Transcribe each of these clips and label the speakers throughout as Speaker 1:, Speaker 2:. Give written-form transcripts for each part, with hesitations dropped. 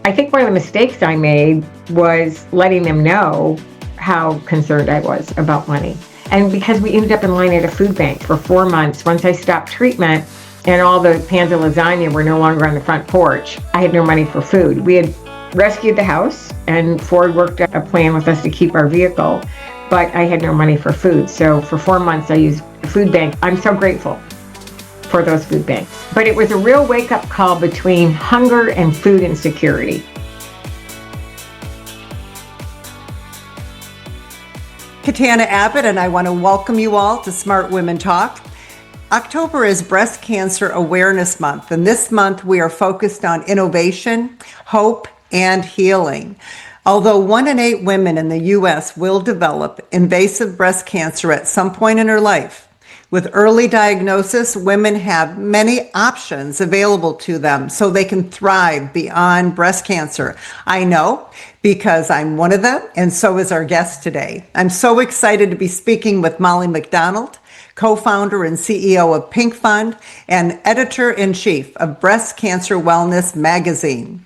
Speaker 1: I think one of the mistakes I made was letting them know how concerned I was about money. And because we ended up in line at a food bank for 4 months, once I stopped treatment and all the pans of lasagna were no longer on the front porch, I had no money for food. We had rescued the house and Ford worked out a plan with us to keep our vehicle, but I had no money for food. So for 4 months I used a food bank. I'm so grateful for those food banks. But it was a real wake-up call between hunger and food insecurity.
Speaker 2: Katana Abbott, and I want to welcome you all to Smart Women Talk. October is Breast Cancer Awareness Month, and this month we are focused on innovation, hope, and healing. Although 1 in 8 women in the U.S. will develop invasive breast cancer at some point in her life, with early diagnosis, women have many options available to them so they can thrive beyond breast cancer. I know because I'm one of them, and so is our guest today. I'm so excited to be speaking with Molly MacDonald, co-founder and CEO of Pink Fund and editor-in-chief of Breast Cancer Wellness magazine.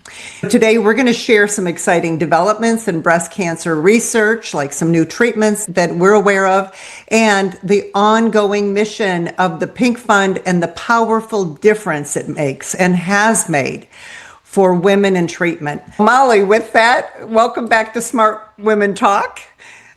Speaker 2: Today, we're going to share some exciting developments in breast cancer research, like some new treatments that we're aware of, and the ongoing mission of the Pink Fund and the powerful difference it makes and has made for women in treatment. Molly, with that, welcome back to Smart Women Talk.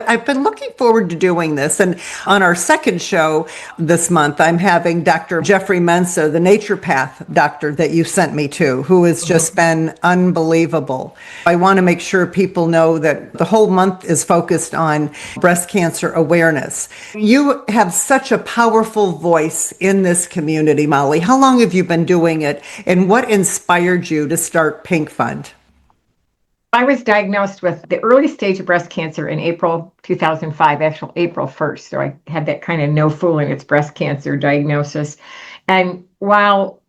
Speaker 2: I've been looking forward to doing this. And on our second show this month, I'm having Dr. Jeffrey Mensa, the naturopath doctor that you sent me to, who has just been unbelievable. I want to make sure people know that the whole month is focused on breast cancer awareness. You have such a powerful voice in this community, Molly. How long have you been doing it? And what inspired you to start Pink Fund?
Speaker 1: I was diagnosed with the early stage of breast cancer in April 2005, actually April 1st. So I had that kind of no fooling, it's breast cancer diagnosis. And while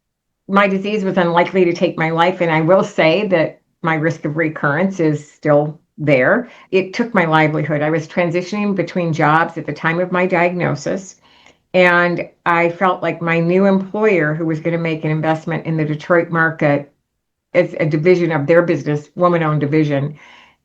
Speaker 1: my disease was unlikely to take my life, and I will say that my risk of recurrence is still there, it took my livelihood. I was transitioning between jobs at the time of my diagnosis. And I felt like my new employer, who was going to make an investment in the Detroit market, as a division of their business, woman-owned division,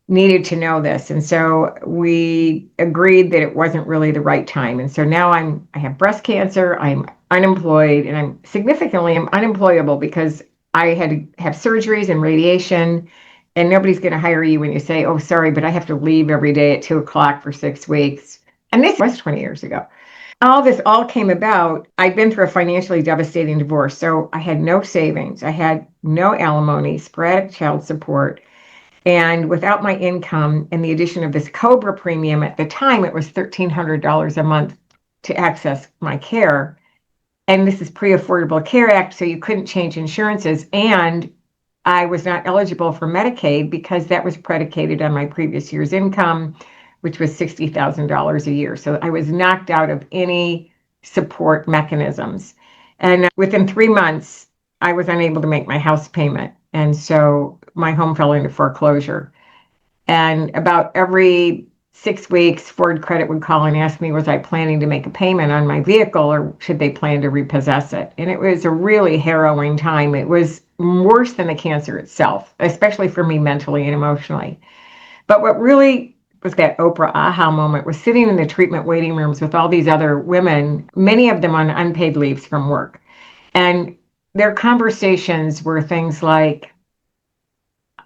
Speaker 1: needed to know this. And so we agreed that it wasn't really the right time. And so now I have breast cancer, I'm unemployed, and I'm significantly unemployable because I had to have surgeries and radiation, and nobody's going to hire you when you say, oh, sorry, but I have to leave every day at 2:00 for 6 weeks. And this was 20 years ago. All this all came about. I'd been through a financially devastating divorce, so I had no savings. I had no alimony, sporadic child support. And without my income and the addition of this COBRA premium, at the time, it was $1,300 a month to access my care. And this is Pre-Affordable Care Act, so you couldn't change insurances. And I was not eligible for Medicaid because that was predicated on my previous year's income, which was $60,000 a year. So I was knocked out of any support mechanisms. And within 3 months, I was unable to make my house payment. And so my home fell into foreclosure. And about every 6 weeks, Ford Credit would call and ask me, was I planning to make a payment on my vehicle or should they plan to repossess it? And it was a really harrowing time. It was worse than the cancer itself, especially for me mentally and emotionally. But what really was that Oprah aha moment was sitting in the treatment waiting rooms with all these other women, many of them on unpaid leaves from work. And their conversations were things like,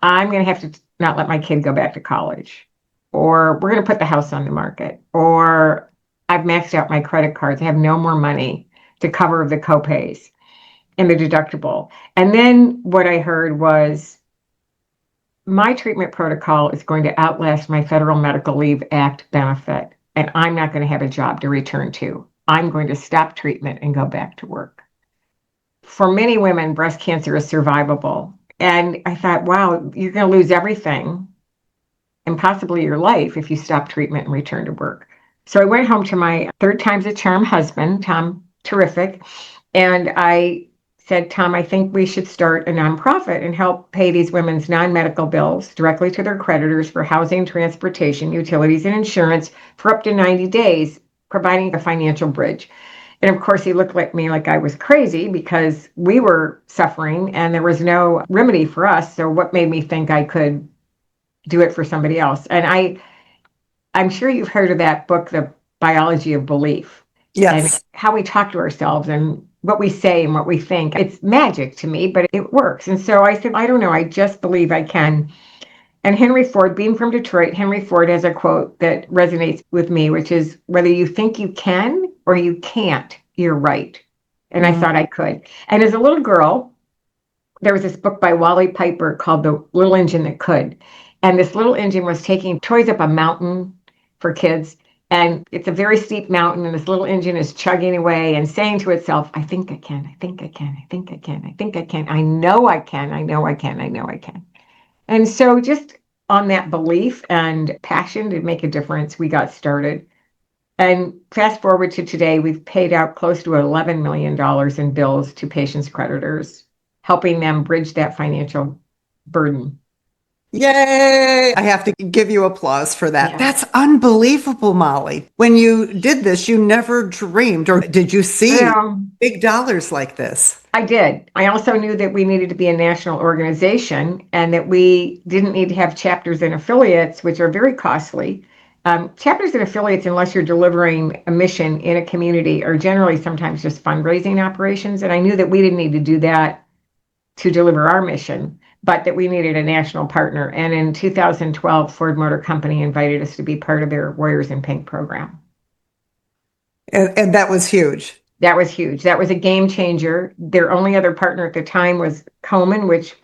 Speaker 1: I'm going to have to not let my kid go back to college, or we're going to put the house on the market, or I've maxed out my credit cards. I have no more money to cover the copays and the deductible. And then what I heard was, my treatment protocol is going to outlast my Federal Medical Leave Act benefit, and I'm not going to have a job to return to. I'm going to stop treatment and go back to work. For many women, breast cancer is survivable. And I thought, wow, you're going to lose everything and possibly your life if you stop treatment and return to work. So I went home to my third time's a charm husband, Tom, terrific, and I said, Tom, I think we should start a nonprofit and help pay these women's non-medical bills directly to their creditors for housing, transportation, utilities, and insurance for up to 90 days, providing a financial bridge. And of course, he looked at me like I was crazy because we were suffering and there was no remedy for us. So what made me think I could do it for somebody else? And I'm sure you've heard of that book, The Biology of Belief, and
Speaker 2: Yes.
Speaker 1: how we talk to ourselves and what we say and what we think. It's magic to me, but it works. And so I said, I don't know, I just believe I can. And Henry Ford, being from Detroit, Henry Ford has a quote that resonates with me, which is, whether you think you can or you can't, you're right. And I thought I could. And as a little girl, there was this book by Wally Piper called The Little Engine That Could. And this little engine was taking toys up a mountain for kids. And it's a very steep mountain, and this little engine is chugging away and saying to itself, I think I can, I think I can, I think I can, I think I can, I know I can, I know I can, I know I can. And so just on that belief and passion to make a difference, we got started. And fast forward to today, we've paid out close to $11 million in bills to patients' creditors, helping them bridge that financial burden.
Speaker 2: Yay! I have to give you applause for that.
Speaker 1: Yeah.
Speaker 2: That's unbelievable, Molly. When you did this, you never dreamed, or did you see big dollars like this?
Speaker 1: I did. I also knew that we needed to be a national organization and that we didn't need to have chapters and affiliates, which are very costly. Chapters and affiliates, unless you're delivering a mission in a community, are generally sometimes just fundraising operations. And I knew that we didn't need to do that to deliver our mission, but that we needed a national partner. And in 2012, Ford Motor Company invited us to be part of their Warriors in Pink program.
Speaker 2: And that was huge.
Speaker 1: That was huge. That was a game changer. Their only other partner at the time was Komen, which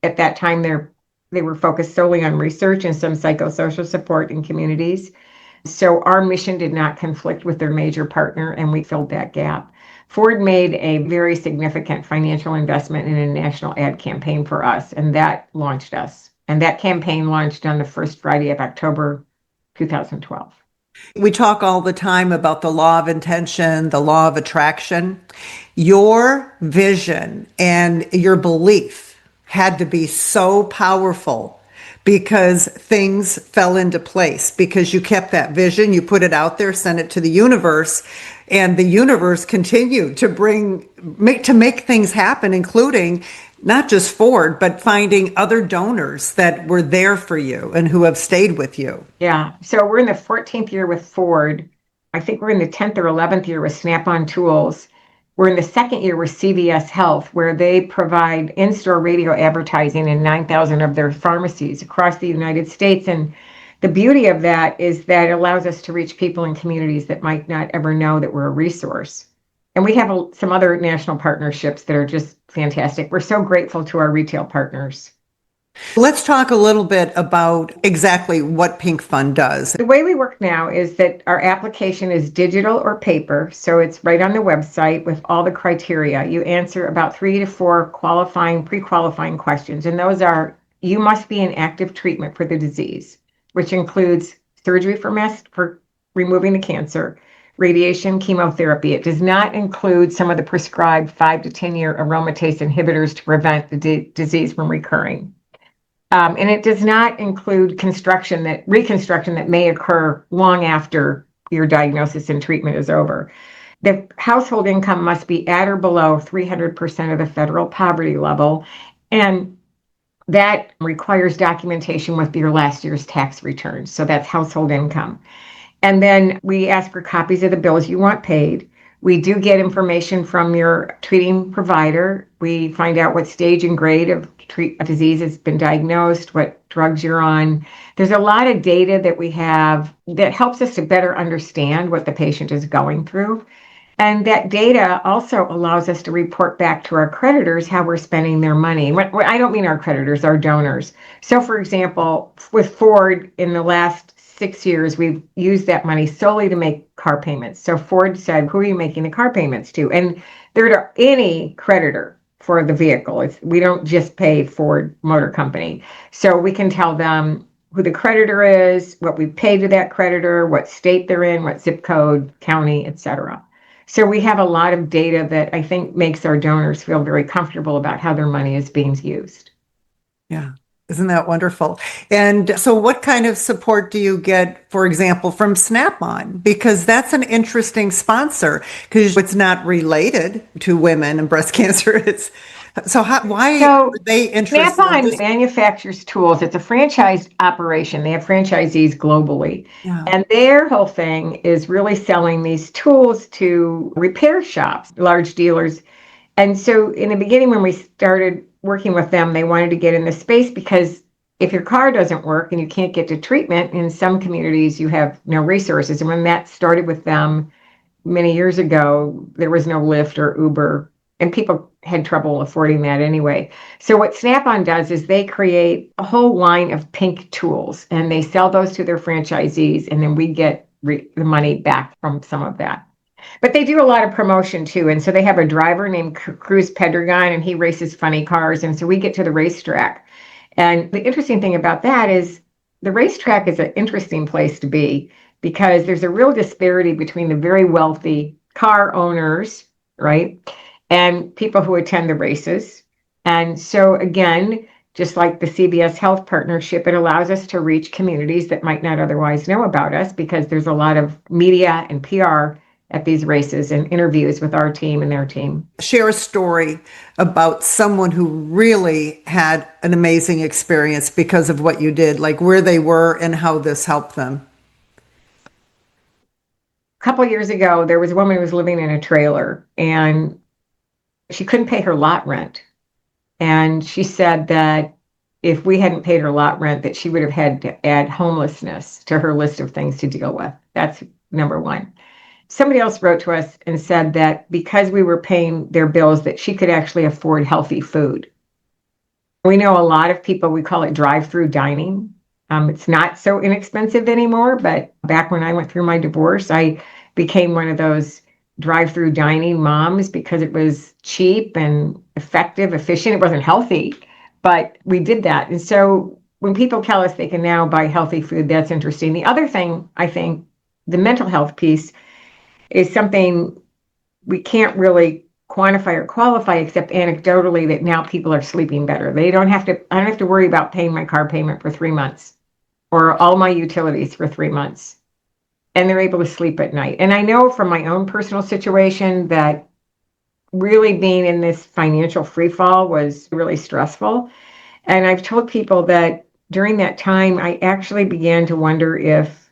Speaker 1: at that time they were focused solely on research and some psychosocial support in communities. So our mission did not conflict with their major partner, and we filled that gap. Ford made a very significant financial investment in a national ad campaign for us, and that launched us. And that campaign launched on the first Friday of October 2012.
Speaker 2: We talk all the time about the law of intention, the law of attraction. Your vision and your belief had to be so powerful because things fell into place, because you kept that vision, you put it out there, sent it to the universe, and the universe continued to make things happen, including not just Ford, but finding other donors that were there for you and who have stayed with you.
Speaker 1: Yeah. So we're in the 14th year with Ford. I think we're in the 10th or 11th year with Snap-on Tools. We're in the second year with CVS Health, where they provide in-store radio advertising in 9,000 of their pharmacies across the United States. And the beauty of that is that it allows us to reach people in communities that might not ever know that we're a resource. And we have some other national partnerships that are just fantastic. We're so grateful to our retail partners.
Speaker 2: Let's talk a little bit about exactly what Pink Fund does.
Speaker 1: The way we work now is that our application is digital or paper, so it's right on the website with all the criteria. You answer about 3 to 4 pre-qualifying questions, and those are: you must be in active treatment for the disease, which includes surgery for removing the cancer, radiation, chemotherapy. It does not include some of the prescribed 5 to 10 year aromatase inhibitors to prevent the disease from recurring. And it does not include reconstruction that may occur long after your diagnosis and treatment is over. The household income must be at or below 300% of the federal poverty level, and that requires documentation with your last year's tax returns. So that's household income. And then we ask for copies of the bills you want paid. We do get information from your treating provider. We find out what stage and grade of disease has been diagnosed, what drugs you're on. There's a lot of data that we have that helps us to better understand what the patient is going through. And that data also allows us to report back to our creditors how we're spending their money. I don't mean our creditors, our donors. So for example, with Ford, in the last 6 years, we've used that money solely to make car payments. So Ford said, who are you making the car payments to? And they're to any creditor for the vehicle. We don't just pay Ford Motor Company. So we can tell them who the creditor is, what we pay to that creditor, what state they're in, what zip code, county, etc. So we have a lot of data that I think makes our donors feel very comfortable about how their money is being used.
Speaker 2: Yeah. Isn't that wonderful? And so, what kind of support do you get, for example, from Snap-on? Because that's an interesting sponsor because it's not related to women and breast cancer. It's so why
Speaker 1: So
Speaker 2: are they interested in
Speaker 1: Snap-on
Speaker 2: just,
Speaker 1: manufactures tools. It's a franchised operation. They have franchisees globally.
Speaker 2: yeah.
Speaker 1: And their whole thing is really selling these tools to repair shops, large dealers. And so in the beginning, when we started working with them, they wanted to get in the space because if your car doesn't work and you can't get to treatment, in some communities, you have no resources. And when that started with them, many years ago, there was no Lyft or Uber, and people had trouble affording that anyway. So what Snap-on does is they create a whole line of pink tools, and they sell those to their franchisees, and then we get the money back from some of that. But they do a lot of promotion too, and so they have a driver named Cruz Pedregon, and he races funny cars, and so we get to the racetrack. And the interesting thing about that is the racetrack is an interesting place to be because there's a real disparity between the very wealthy car owners, right, and people who attend the races. And so, again, just like the CVS Health partnership, it allows us to reach communities that might not otherwise know about us because there's a lot of media and PR at these races and interviews with our team and their team.
Speaker 2: Share a story about someone who really had an amazing experience because of what you did, like where they were and how this helped them.
Speaker 1: A couple of years ago, there was a woman who was living in a trailer and she couldn't pay her lot rent. And she said that if we hadn't paid her lot rent, that she would have had to add homelessness to her list of things to deal with. That's number one. Somebody else wrote to us and said that because we were paying their bills, that she could actually afford healthy food. We know a lot of people, we call it drive-through dining. It's not so inexpensive anymore, but back when I went through my divorce, I became one of those drive-through dining moms because it was cheap and effective, efficient. It wasn't healthy, but we did that. And so when people tell us they can now buy healthy food, that's interesting. The other thing, I think, the mental health piece is something we can't really quantify or qualify except anecdotally that now people are sleeping better. I don't have to worry about paying my car payment for 3 months or all my utilities for 3 months. And they're able to sleep at night. And I know from my own personal situation that really being in this financial free fall was really stressful. And I've told people that during that time, I actually began to wonder if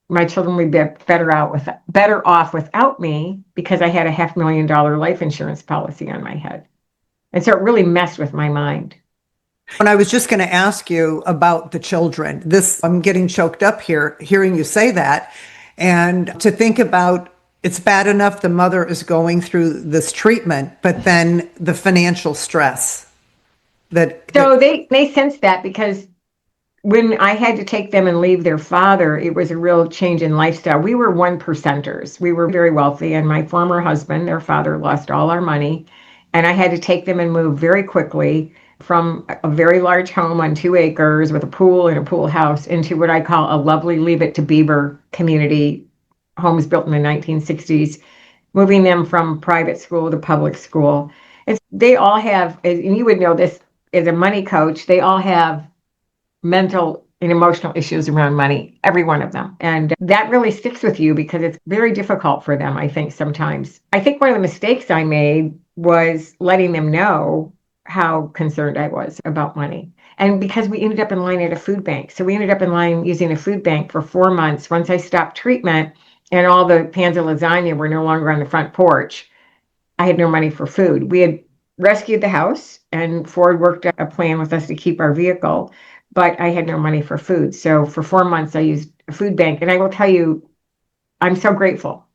Speaker 1: my children would be better off without me because I had a $500,000 life insurance policy on my head. And so it really messed with my mind.
Speaker 2: And I was just going to ask you about the children. I'm getting choked up here hearing you say that. And to think about it's bad enough the mother is going through this treatment, but then the financial stress
Speaker 1: So they sensed that because when I had to take them and leave their father, it was a real change in lifestyle. We were one percenters. We were very wealthy, and my former husband, their father, lost all our money. And I had to take them and move very quickly from a very large home on 2 acres with a pool and a pool house into what I call a lovely Leave It to Beaver community, homes built in the 1960s, moving them from private school to public school. And they all have, and you would know this as a money coach, they all have mental and emotional issues around money, every one of them. And that really sticks with you because it's very difficult for them, I think, sometimes. I think one of the mistakes I made was letting them know how concerned I was about money. And because we ended up in line at a food bank. So we ended up in line using a food bank for 4 months. Once I stopped treatment and all the pans of lasagna were no longer on the front porch, I had no money for food. We had rescued the house and Ford worked a plan with us to keep our vehicle, but I had no money for food. So for 4 months, I used a food bank. And I will tell you, I'm so grateful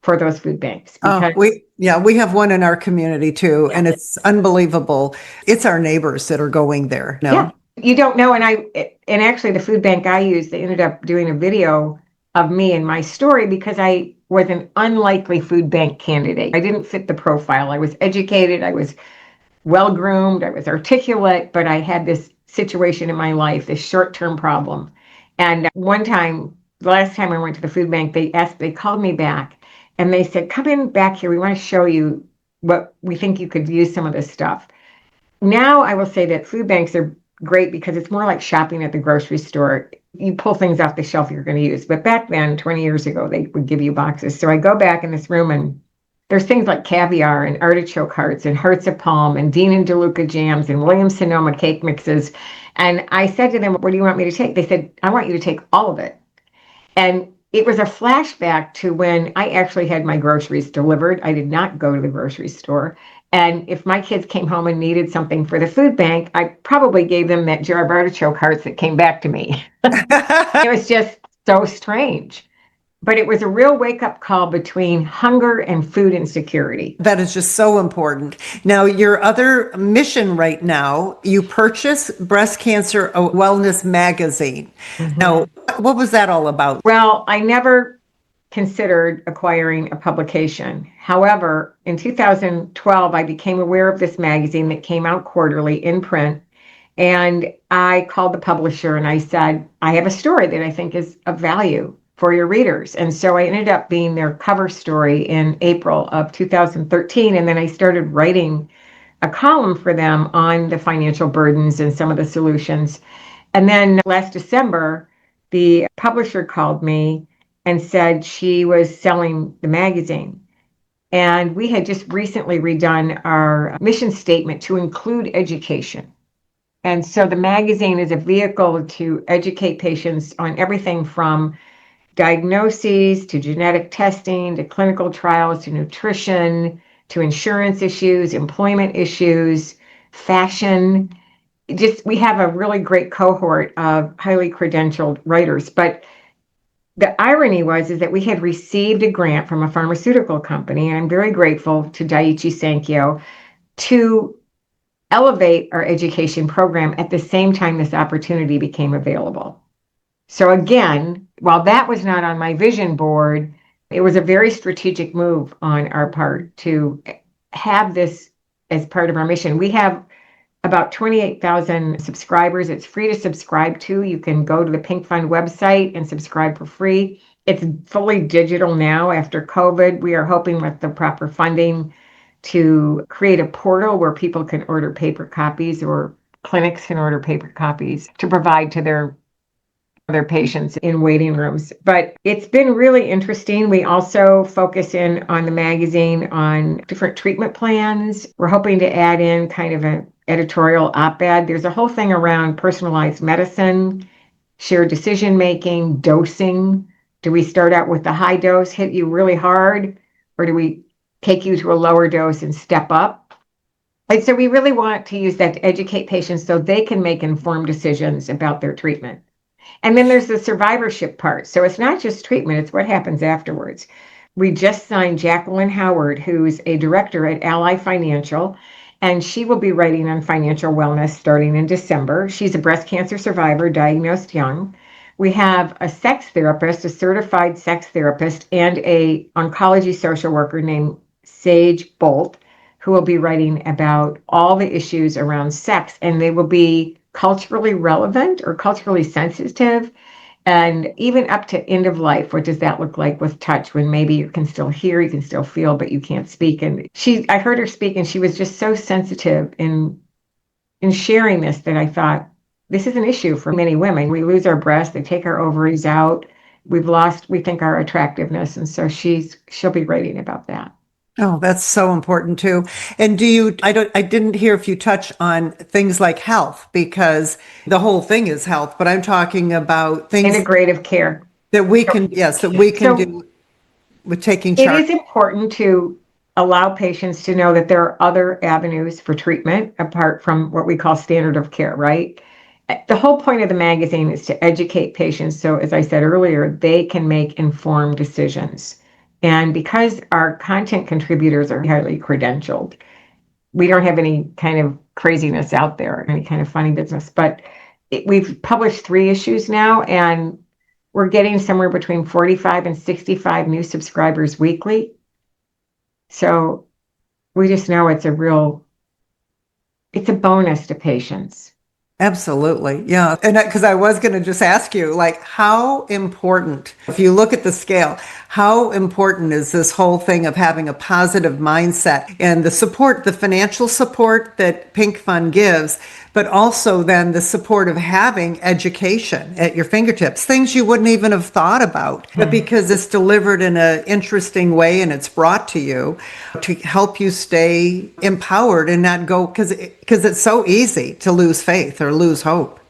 Speaker 1: for those food banks because
Speaker 2: we have one in our community too, and it's unbelievable. It's our neighbors that are going there. No.
Speaker 1: yeah, you don't know. And actually the food bank I used, they ended up doing a video of me and my story because I was an unlikely food bank candidate. I didn't fit the profile. I was educated. I was well-groomed, I was articulate, but I had this situation in my life, this short-term problem. And one time, the last time I went to the food bank, they called me back and they said, come in back here. We want to show you what we think you could use some of this stuff. Now I will say that food banks are great because it's more like shopping at the grocery store. You pull things off the shelf you're going to use. But back then, 20 years ago, they would give you boxes. So I go back in this room and there's things like caviar and artichoke hearts and hearts of palm and Dean and DeLuca jams and Williams Sonoma cake mixes. And I said to them, what do you want me to take? They said, I want you to take all of it. And it was a flashback to when I actually had my groceries delivered. I did not go to the grocery store. And if my kids came home and needed something for the food bank, I probably gave them that jar of artichoke hearts that came back to me. It was just so strange. But it was a real wake-up call between hunger and food insecurity.
Speaker 2: That is just so important. Now, your other mission right now, you purchase Breast Cancer Wellness Magazine. Mm-hmm. Now, what was that all about?
Speaker 1: Well, I never considered acquiring a publication. However, in 2012, I became aware of this magazine that came out quarterly in print. And I called the publisher and I said, I have a story that I think is of value for your readers. And so I ended up being their cover story in April of 2013. And then I started writing a column for them on the financial burdens and some of the solutions. And then last December, the publisher called me and said she was selling the magazine. And we had just recently redone our mission statement to include education. And so the magazine is a vehicle to educate patients on everything from diagnoses to genetic testing to clinical trials to nutrition to insurance issues, employment issues, fashion. Just we have a really great cohort of highly credentialed writers. But the irony is that we had received a grant from a pharmaceutical company, and I'm very grateful to Daiichi Sankyo, to elevate our education program at the same time this opportunity became available. So again, while that was not on my vision board, it was a very strategic move on our part to have this as part of our mission. We have about 28,000 subscribers. It's free to subscribe to. You can go to the Pink Fund website and subscribe for free. It's fully digital now after COVID. We are hoping with the proper funding to create a portal where people can order paper copies or clinics can order paper copies to provide to their patients in waiting rooms. But it's been really interesting. We also focus in on the magazine on different treatment plans. We're hoping to add in kind of an editorial op-ed. There's a whole thing around personalized medicine, shared decision making, dosing. Do we start out with the high dose, hit you really hard, or do we take you to a lower dose and step up? And so we really want to use that to educate patients so they can make informed decisions about their treatment. And then there's the survivorship part. So it's not just treatment, it's what happens afterwards. We just signed Jacqueline Howard, who's a director at Ally Financial, and she will be writing on financial wellness starting in December. She's a breast cancer survivor, diagnosed young. We have a sex therapist, a certified sex therapist, and a oncology social worker named Sage Bolt, who will be writing about all the issues around sex, and they will be culturally relevant or culturally sensitive, and even up to end of life. What does that look like with touch when maybe you can still hear, you can still feel, but you can't speak? And I heard her speak and she was just so sensitive in sharing this that I thought, this is an issue for many women. We lose our breasts, they take our ovaries out. We've lost, we think, our attractiveness. And so she'll be writing about that.
Speaker 2: Oh, that's so important too. And I didn't hear if you touch on things like health, because the whole thing is health, but I'm talking about things
Speaker 1: integrative care
Speaker 2: that we can, do with taking charge.
Speaker 1: It is important to allow patients to know that there are other avenues for treatment apart from what we call standard of care, right? The whole point of the magazine is to educate patients. So as I said earlier, they can make informed decisions. And because our content contributors are highly credentialed, we don't have any kind of craziness out there, any kind of funny business. But we've published 3 issues now, and we're getting somewhere between 45 and 65 new subscribers weekly. So we just know it's a bonus to patients.
Speaker 2: Absolutely. Yeah. And because I was going to just ask you, like, how important, if you look at the scale, how important is this whole thing of having a positive mindset and the support, the financial support that Pink Fund gives, but also then the support of having education at your fingertips, things you wouldn't even have thought about, but because it's delivered in an interesting way and it's brought to you to help you stay empowered and not go, because it's so easy to lose faith or lose hope.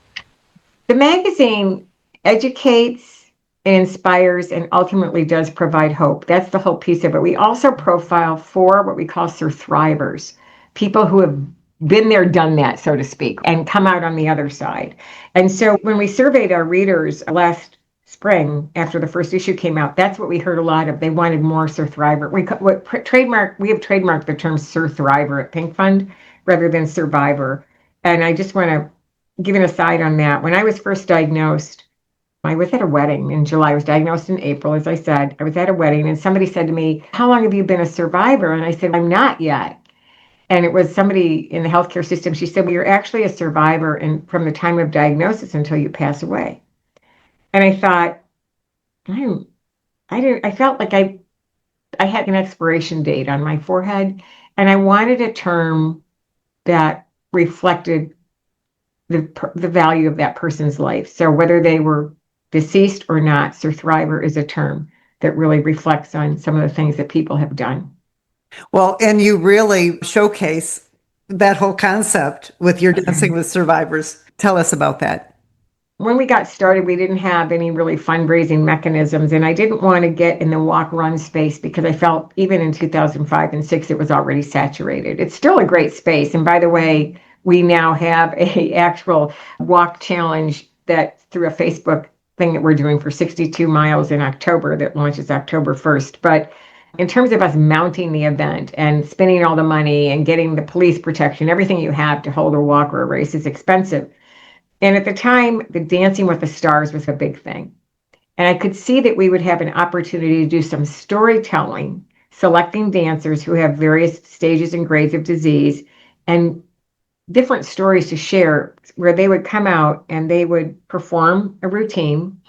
Speaker 1: The magazine educates and inspires and ultimately does provide hope. That's the whole piece of it. We also profile for what we call surthrivors, people who have been there, done that, so to speak, and come out on the other side. And so when we surveyed our readers last spring after the first issue came out, that's what we heard a lot of. They wanted more survivor. We have trademarked the term survivor at Pink Fund rather than survivor. And I just want to give an aside on that. When I was first diagnosed, I was at a wedding in July. I was diagnosed in April, as I said. I was at a wedding and somebody said to me, "How long have you been a survivor?" And I said, "I'm not yet." And it was somebody in the healthcare system. She said, "Well, you're actually a survivor and from the time of diagnosis until you pass away." And I thought, I felt like I had an expiration date on my forehead, and I wanted a term that reflected the value of that person's life. So whether they were deceased or not, survivor is a term that really reflects on some of the things that people have done.
Speaker 2: Well, and you really showcase that whole concept with your Dancing with Survivors. Tell us about that.
Speaker 1: When we got started, we didn't have any really fundraising mechanisms, and I didn't want to get in the walk run space because I felt even in 2005 and 6 it was already saturated. It's still a great space, and by the way, we now have a actual walk challenge that through a Facebook thing that we're doing for 62 miles in October that launches October 1st. But in terms of us mounting the event and spending all the money and getting the police protection, everything you have to hold a walk or a race is expensive. And at the time, the Dancing with the Stars was a big thing. And I could see that we would have an opportunity to do some storytelling, selecting dancers who have various stages and grades of disease and different stories to share where they would come out and they would perform a routine.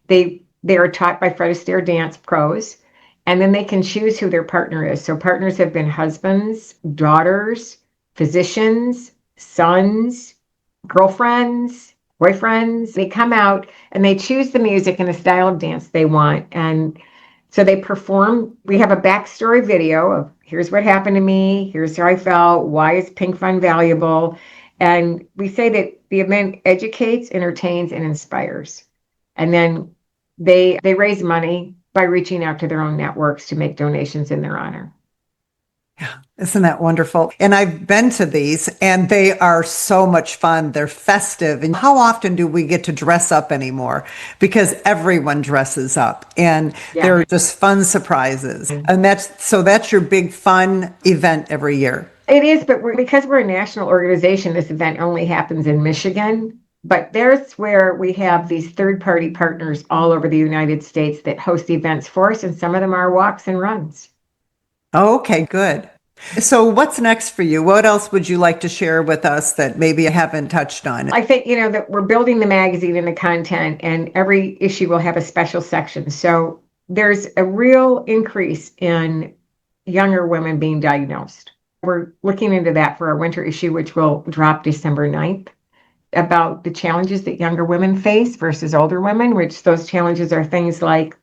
Speaker 1: They are taught by Fred Astaire dance pros, and then they can choose who their partner is. So partners have been husbands, daughters, physicians, sons, girlfriends, boyfriends. They come out and they choose the music and the style of dance they want. And so they perform. We have a backstory video of here's what happened to me, here's how I felt, why is Pink Fund valuable? And we say that the event educates, entertains, and inspires. And then they raise money by reaching out to their own networks to make donations in their honor.
Speaker 2: Isn't that wonderful? And I've been to these and they are so much fun. They're festive. And how often do we get to dress up anymore? Because everyone dresses up and they're just fun surprises. And that's your big fun event every year.
Speaker 1: It is, but because we're a national organization, this event only happens in Michigan. But there's where we have these third-party partners all over the United States that host events for us, and some of them are walks and runs.
Speaker 2: Okay, good. So what's next for you? What else would you like to share with us that maybe I haven't touched on?
Speaker 1: I think, that we're building the magazine and the content, and every issue will have a special section. So there's a real increase in younger women being diagnosed. We're looking into that for our winter issue, which will drop December 9th, about the challenges that younger women face versus older women, which those challenges are things like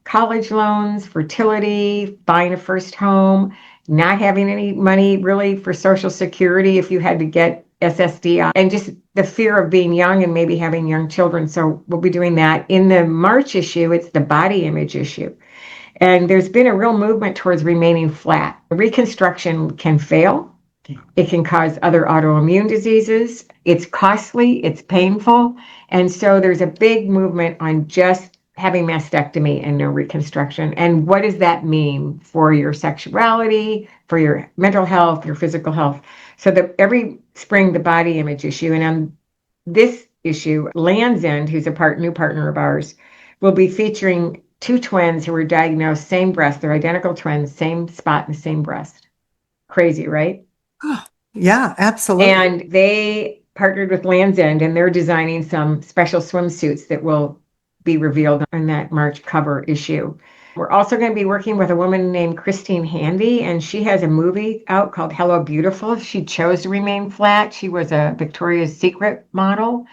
Speaker 1: college loans, fertility, buying a first home, not having any money really for Social Security if you had to get SSDI, and just the fear of being young and maybe having young children. So we'll be doing that. In the March issue, it's the body image issue. And there's been a real movement towards remaining flat. Reconstruction can fail. It can cause other autoimmune diseases. It's costly, it's painful. And so there's a big movement on just having mastectomy and no reconstruction. And what does that mean for your sexuality, for your mental health, your physical health? So every spring, the body image issue, and on this issue, Land's End, who's a new partner of ours, will be featuring two twins who were diagnosed same breast. They're identical twins, same spot in the same breast. Crazy, right?
Speaker 2: Yeah, absolutely.
Speaker 1: And they partnered with Land's End, and they're designing some special swimsuits that will be revealed on that March cover issue. We're also going to be working with a woman named Christine Handy, and she has a movie out called Hello Beautiful. She chose to remain flat. She was a Victoria's Secret model.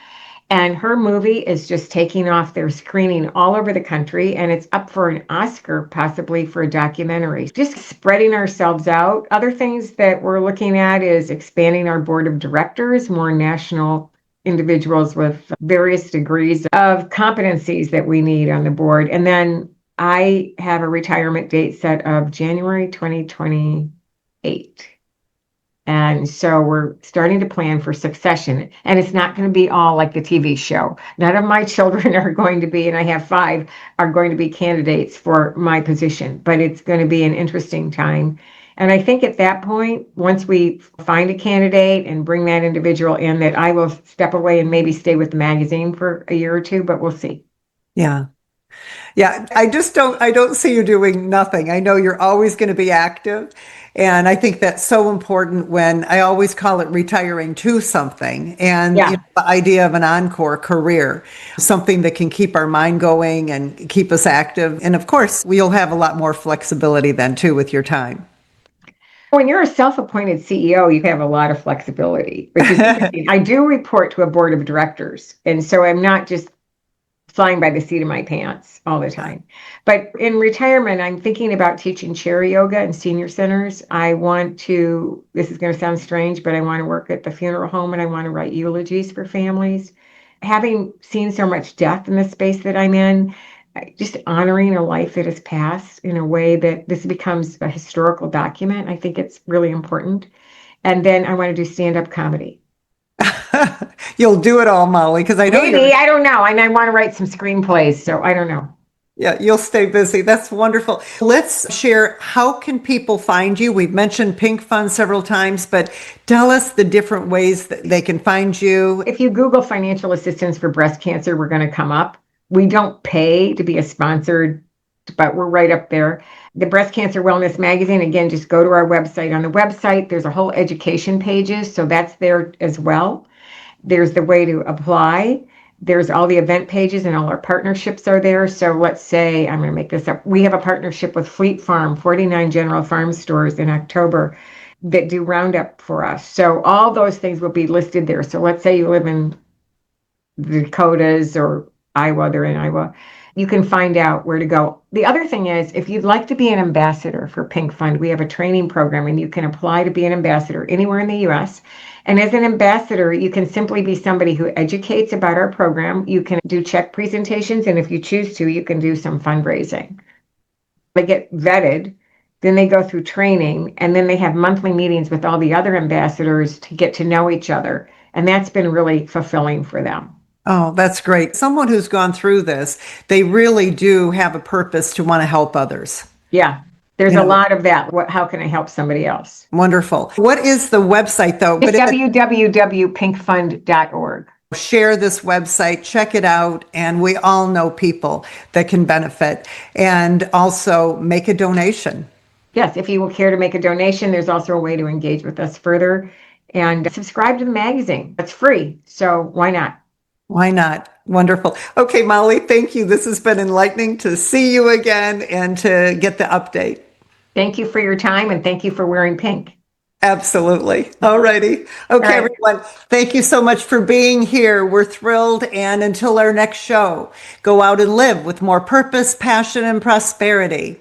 Speaker 1: And her movie is just taking off. They're screening all over the country, and it's up for an Oscar, possibly for a documentary. Just spreading ourselves out. Other things that we're looking at is expanding our board of directors, more national individuals with various degrees of competencies that we need on the board. And then I have a retirement date set of January 2028. And so we're starting to plan for succession. And it's not going to be all like the TV show. None of my children are going to be, and I have 5, are going to be candidates for my position. But it's going to be an interesting time. And I think at that point, once we find a candidate and bring that individual in, that I will step away and maybe stay with the magazine for a year or two, but we'll see.
Speaker 2: Yeah. Yeah, I don't see you doing nothing. I know you're always going to be active. And I think that's so important when I always call it retiring to something. And
Speaker 1: Yeah.
Speaker 2: the idea of an encore career, something that can keep our mind going and keep us active. And of course, we'll have a lot more flexibility then too with your time.
Speaker 1: When you're a self-appointed CEO, you have a lot of flexibility, which is interesting. I do report to a board of directors. And so I'm not just flying by the seat of my pants all the time. But in retirement, I'm thinking about teaching chair yoga in senior centers. I want to, this is going to sound strange, but I want to work at the funeral home and I want to write eulogies for families. Having seen so much death in the space that I'm in, just honoring a life that has passed in a way that this becomes a historical document. I think it's really important. And then I want to do stand-up comedy.
Speaker 2: You'll do it all, Molly, because I know
Speaker 1: Maybe, I don't know. And I want to write some screenplays, so I don't know.
Speaker 2: Yeah, you'll stay busy. That's wonderful. Let's share, how can people find you? We've mentioned Pink Fund several times, but tell us the different ways that they can find you.
Speaker 1: If you Google financial assistance for breast cancer, we're going to come up. We don't pay to be a sponsored, but we're right up there. The Breast Cancer Wellness Magazine, again, just go to our website. On the website, there's a whole education pages, so that's there as well. There's the way to apply. There's all the event pages and all our partnerships are there. So let's say, I'm going to make this up. We have a partnership with Fleet Farm, 49 General Farm stores in October that do Roundup for us. So all those things will be listed there. So let's say you live in the Dakotas or Iowa, they're in Iowa. You can find out where to go. The other thing is, if you'd like to be an ambassador for Pink Fund, we have a training program and you can apply to be an ambassador anywhere in the US. And as an ambassador, you can simply be somebody who educates about our program. You can do check presentations, and if you choose to, you can do some fundraising. They get vetted, then they go through training, and then they have monthly meetings with all the other ambassadors to get to know each other. And that's been really fulfilling for them.
Speaker 2: Oh, that's great. Someone who's gone through this, they really do have a purpose to want to help others.
Speaker 1: Yeah. There's a lot of that. How can I help somebody else?
Speaker 2: Wonderful. What is the website, though?
Speaker 1: It's www.pinkfund.org.
Speaker 2: Share this website, check it out, and we all know people that can benefit. And also make a donation.
Speaker 1: Yes, if you will care to make a donation, there's also a way to engage with us further. And subscribe to the magazine. It's free, so why not?
Speaker 2: Why not? Wonderful. Okay, Molly, thank you. This has been enlightening to see you again and to get the update.
Speaker 1: Thank you for your time, and thank you for wearing pink.
Speaker 2: Absolutely. All righty. Okay, everyone. Thank you so much for being here. We're thrilled. And until our next show, go out and live with more purpose, passion, and prosperity.